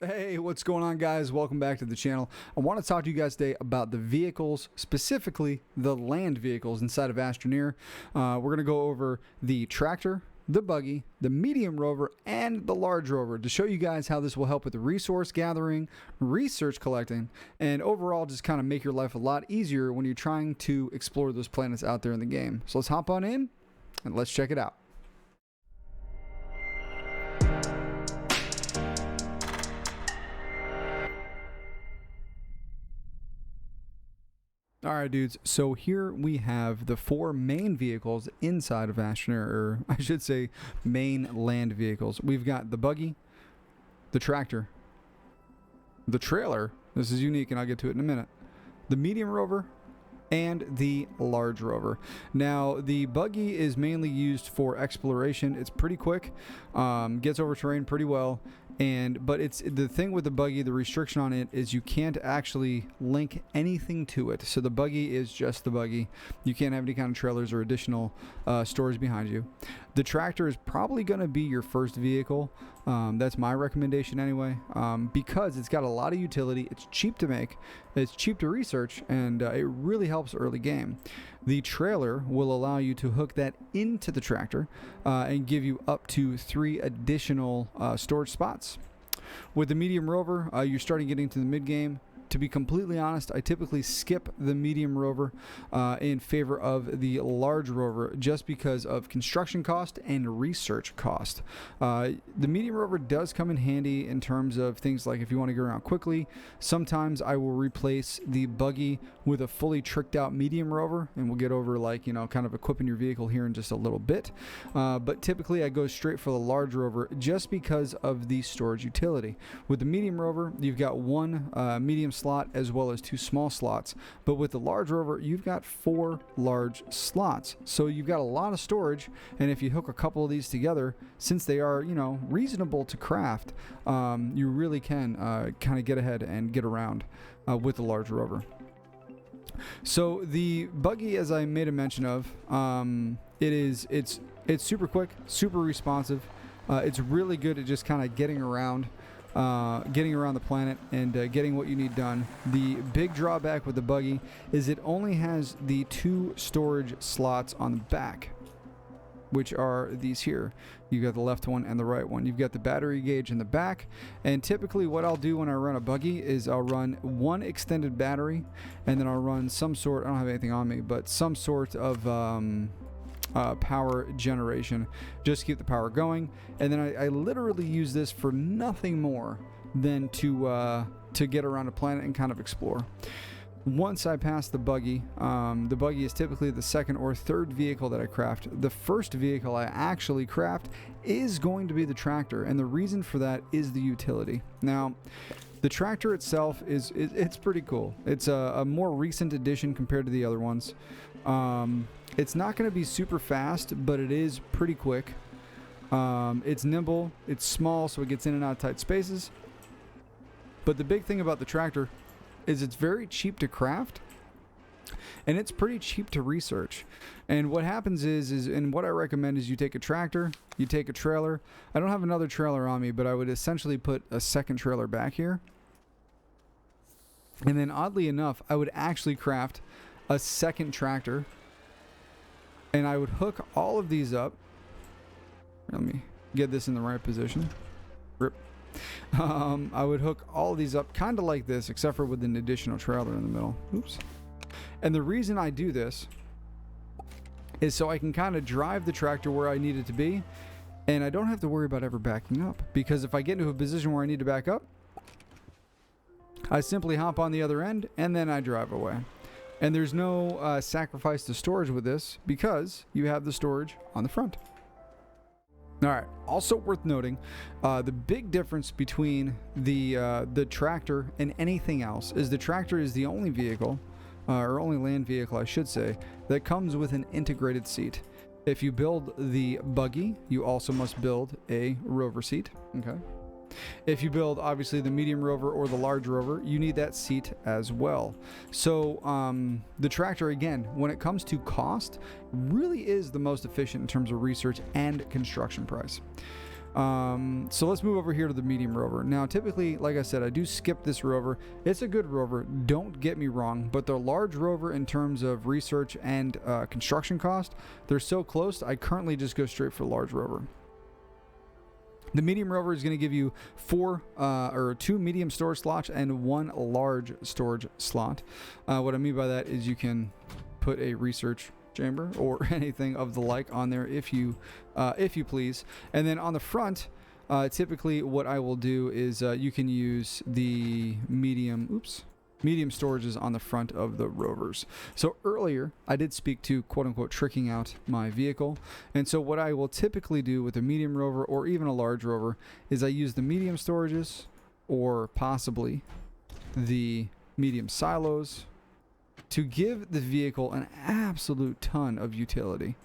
Hey, what's going on, guys? Welcome back to the channel. I want to talk to you guys today about the vehicles, specifically the land vehicles inside of Astroneer. We're going to go over the tractor, the buggy, the medium rover, and the large rover to show you guys how this will help with the resource gathering, research collecting, and overall just kind of make your life a lot easier when you're trying to explore those planets out there in the game. So let's hop on in and let's check it out. Alright, dudes, so here we have the four main vehicles inside of Astroneer, or I should say main land vehicles. We've got the buggy, the tractor, the trailer, this is unique and I'll get to it in a minute, the medium rover, and the large rover. Now, the buggy is mainly used for exploration. It's pretty quick, gets over terrain pretty well, but it's the thing with the buggy, the restriction on it is you can't actually link anything to it. So the buggy is just the buggy. You can't have any kind of trailers or additional storage behind you. The tractor is probably going to be your first vehicle. That's my recommendation anyway, because it's got a lot of utility. It's cheap to make, it's cheap to research, and it really helps early game. The trailer will allow you to hook that into the tractor and give you up to 3 additional storage spots. With the medium rover, you're starting getting to the mid game. To be completely honest, I typically skip the medium rover in favor of the large rover just because of construction cost and research cost. The medium rover does come in handy in terms of things like if you want to get around quickly. Sometimes I will replace the buggy with a fully tricked out medium rover, and we'll get over kind of equipping your vehicle here in just a little bit. But typically I go straight for the large rover just because of the storage utility. With the medium rover, you've got one medium slot as well as 2 small slots, but with the large rover you've got 4 large slots, so you've got a lot of storage. And if you hook a couple of these together, since they are reasonable to craft, you really can kind of get ahead and get around with the large rover. So the buggy, as I made a mention of, it's super quick, super responsive. It's really good at just kind of getting around the planet and getting what you need done. The big drawback with the buggy is it only has the 2 storage slots on the back, which are these here. You've got the left one and the right one. You've got the battery gauge in the back, and typically what I'll do when I run a buggy is I'll run 1 extended battery, and then I'll run some sort, I don't have anything on me, but some sort of power generation just to keep the power going. And then I literally use this for nothing more than to get around a planet and kind of explore. Once I pass the buggy is typically the 2nd or 3rd vehicle that I craft. The first vehicle I actually craft is going to be the tractor, and the reason for that is the utility. Now, the tractor itself it's pretty cool. It's a more recent addition compared to the other ones. It's not going to be super fast, but it is pretty quick. It's nimble, it's small, so it gets in and out of tight spaces. But the big thing about the tractor is it's very cheap to craft, and it's pretty cheap to research. And what happens is and what I recommend is you take a tractor, you take a trailer. I don't have another trailer on me, but I would essentially put a 2nd trailer back here. And then oddly enough, I would actually craft a 2nd tractor, and I would hook all of these up. Let me get this in the right position. Rip. I would hook all of these up kind of like this, except for with an additional trailer in the middle. Oops. And the reason I do this is so I can kind of drive the tractor where I need it to be, and I don't have to worry about ever backing up, because if I get into a position where I need to back up, I simply hop on the other end and then I drive away. And there's no sacrifice to storage with this because you have the storage on the front. Alright, also worth noting, the big difference between the tractor and anything else is the tractor is the only vehicle, or only land vehicle I should say, that comes with an integrated seat. If you build the buggy, you also must build a rover seat. Okay. If you build obviously the medium rover or the large rover, you need that seat as well. So the tractor, again, when it comes to cost, really is the most efficient in terms of research and construction price. So let's move over here to the medium rover. Now, typically, like I said, I do skip this rover. It's a good rover, don't get me wrong, but the large rover in terms of research and construction cost, they're so close, I currently just go straight for large rover. The medium rover is going to give you 2 medium storage slots and 1 large storage slot. What I mean by that is you can put a research chamber or anything of the like on there if you please. And then on the front, typically what I will do is you can use the medium storages on the front of the rovers. So earlier I did speak to quote unquote tricking out my vehicle, and so what I will typically do with a medium rover or even a large rover is I use the medium storages or possibly the medium silos to give the vehicle an absolute ton of utility.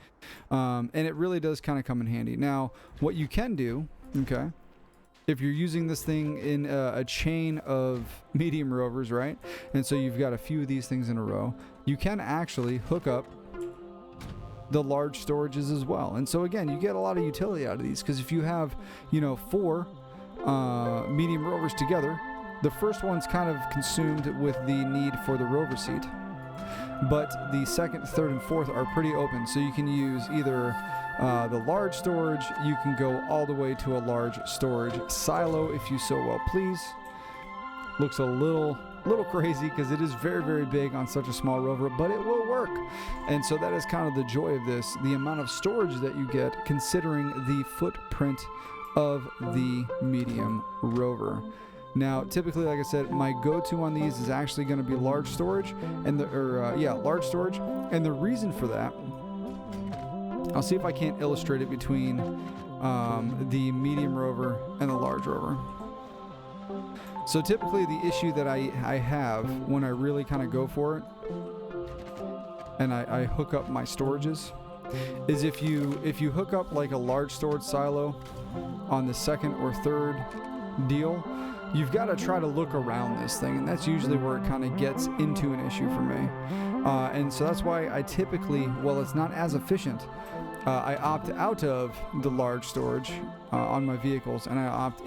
And it really does kind of come in handy. Now, what you can do, okay, if you're using this thing in a chain of medium rovers, right, and so you've got a few of these things in a row, you can actually hook up the large storages as well. And so again, you get a lot of utility out of these, because if you have, 4 medium rovers together, the first one's kind of consumed with the need for the rover seat, but the second, third, and fourth are pretty open. So you can use either the large storage, you can go all the way to a large storage silo if you so well please. Looks a little crazy because it is very, very big on such a small rover, but it will work. And so that is kind of the joy of this, the amount of storage that you get considering the footprint of the medium rover. Now, typically, like I said, my go-to on these is actually going to be large storage, large storage. And the reason for that, I'll see if I can't illustrate it between the medium rover and the large rover. So typically, the issue that I have when I really kind of go for it, and I hook up my storages, is if you hook up like a large storage silo on the second or third deal, you've got to try to look around this thing, and that's usually where it kind of gets into an issue for me. And so that's why I typically, well, it's not as efficient, I opt out of the large storage on my vehicles, and I opt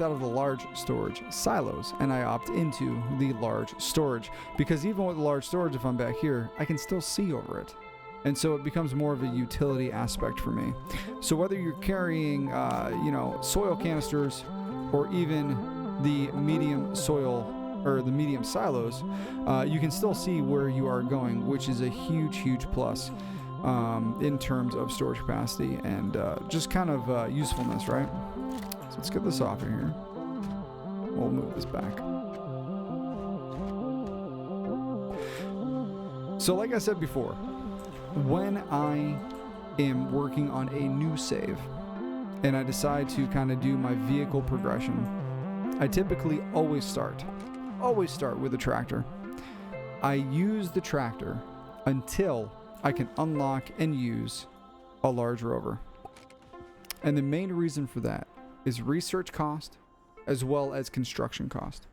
out of the large storage silos, and I opt into the large storage, because even with the large storage, if I'm back here, I can still see over it. And so it becomes more of a utility aspect for me. So whether you're carrying, soil canisters or even the medium soil or the medium silos, you can still see where you are going, which is a huge, huge plus in terms of storage capacity and just kind of usefulness, right? So let's get this off of here. We'll move this back. So like I said before, when I am working on a new save and I decide to kind of do my vehicle progression, I typically always start with the tractor. I use the tractor until I can unlock and use a large rover. And the main reason for that is research cost as well as construction cost.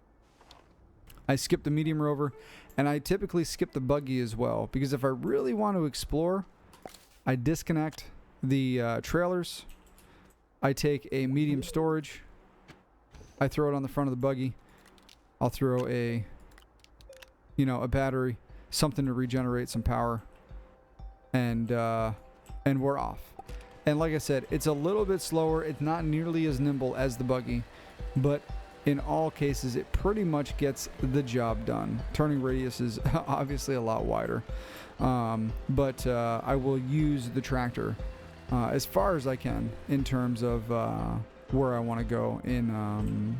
I skip the medium rover, and I typically skip the buggy as well, because if I really want to explore, I disconnect the trailers, I take a medium storage, I throw it on the front of the buggy, I'll throw a battery, something to regenerate some power, and we're off. And like I said, it's a little bit slower, it's not nearly as nimble as the buggy, but in all cases, it pretty much gets the job done. Turning radius is obviously a lot wider, but I will use the tractor as far as I can in terms of where I want to go in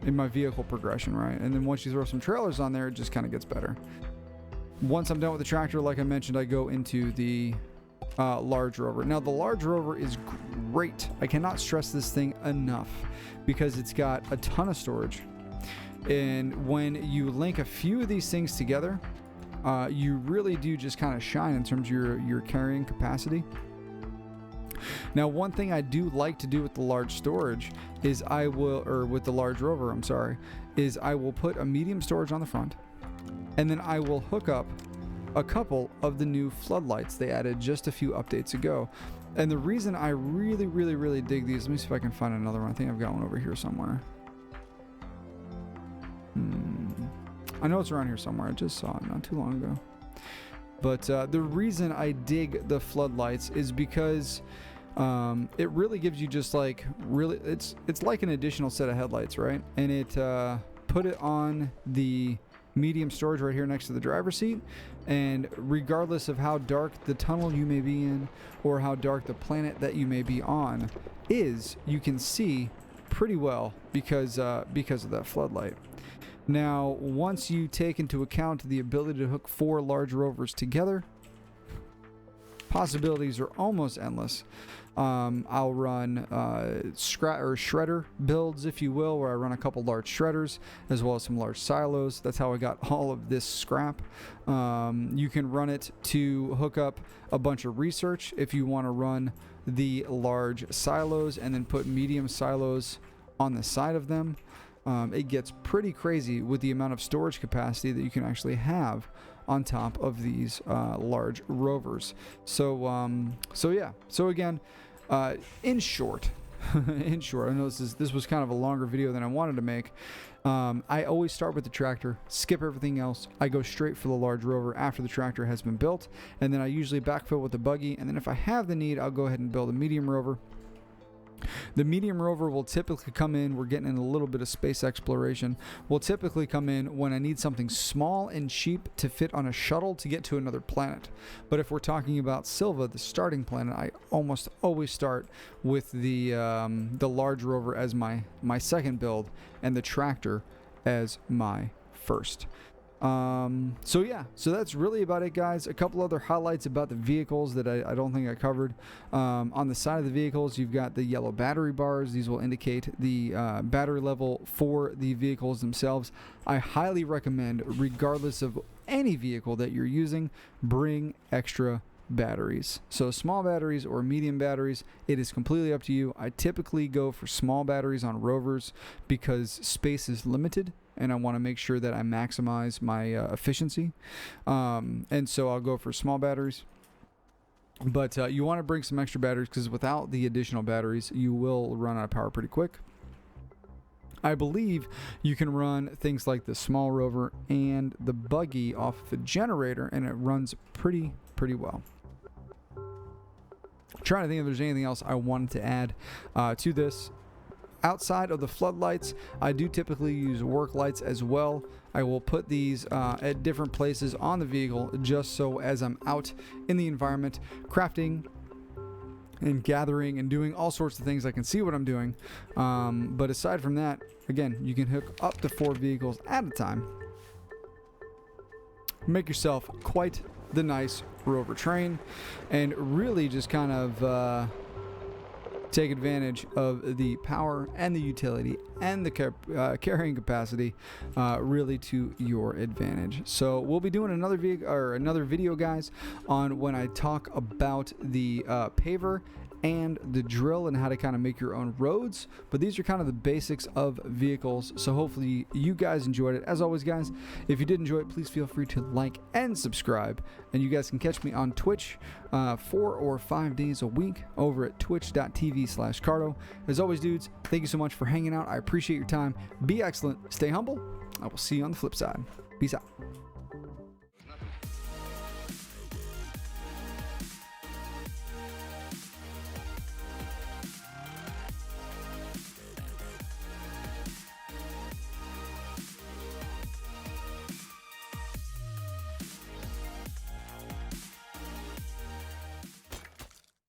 my vehicle progression, right? And then once you throw some trailers on there, it just kind of gets better. Once I'm done with the tractor, like I mentioned, I go into the large rover. Now, the large rover is great. I cannot stress this thing enough because it's got a ton of storage. And when you link a few of these things together, you really do just kind of shine in terms of your carrying capacity. Now, one thing I do like to do with the large storage is with the large rover, is I will put a medium storage on the front, and then I will hook up a couple of the new floodlights they added just a few updates ago. And the reason I really dig these, let me see if I can find another one. I think I've got one over here somewhere. I know it's around here somewhere. I just saw it not too long ago. But the reason I dig the floodlights is because it really gives you just like it's like an additional set of headlights, right? And it put it on the medium storage right here next to the driver's seat, and regardless of how dark the tunnel you may be in or how dark the planet that you may be on is, you can see pretty well because of that floodlight. Now, once you take into account the ability to hook 4 large rovers together, possibilities are almost endless. I'll run shredder builds, if you will, where I run a couple large shredders as well as some large silos. That's how I got all of this scrap. You can run it to hook up a bunch of research if you want to run the large silos and then put medium silos on the side of them. It gets pretty crazy with the amount of storage capacity that you can actually have on top of these large rovers. So yeah. So again, in short, I know this was kind of a longer video than I wanted to make. I always start with the tractor, skip everything else. I go straight for the large rover after the tractor has been built, and then I usually backfill with the buggy. And then if I have the need, I'll go ahead and build a medium rover. The medium rover will typically come in, we're getting in a little bit of space exploration, will typically come in when I need something small and cheap to fit on a shuttle to get to another planet. But if we're talking about Silva, the starting planet, I almost always start with the large rover as my second build and the tractor as my first. So yeah, so that's really about it, guys. A couple other highlights about the vehicles that I don't think I covered. On the side of the vehicles, you've got the yellow battery bars. These will indicate the battery level for the vehicles themselves. I highly recommend, regardless of any vehicle that you're using, bring extra batteries. So small batteries or medium batteries, it is completely up to you. I typically go for small batteries on rovers because space is limited and I want to make sure that I maximize my efficiency. And so I'll go for small batteries. But you want to bring some extra batteries because without the additional batteries, you will run out of power pretty quick. I believe you can run things like the small rover and the buggy off the generator, and it runs pretty well. I'm trying to think if there's anything else I wanted to add to this. Outside of the floodlights, I do typically use work lights as well. I will put these at different places on the vehicle just so as I'm out in the environment crafting and gathering and doing all sorts of things, I can see what I'm doing. But aside from that, again, you can hook up to 4 vehicles at a time. Make yourself quite the nice rover train and really just kind of take advantage of the power and the utility and the carrying capacity really to your advantage. So we'll be doing another video, guys, on when I talk about the paver and the drill and how to kind of make your own roads. But these are kind of the basics of vehicles, so hopefully you guys enjoyed it. As always, guys, if you did enjoy it, please feel free to like and subscribe, and you guys can catch me on Twitch 4 or 5 days a week over at twitch.tv/Carto. As always, dudes, thank you so much for hanging out. I appreciate your time. Be excellent, stay humble. I will see you on the flip side. Peace out.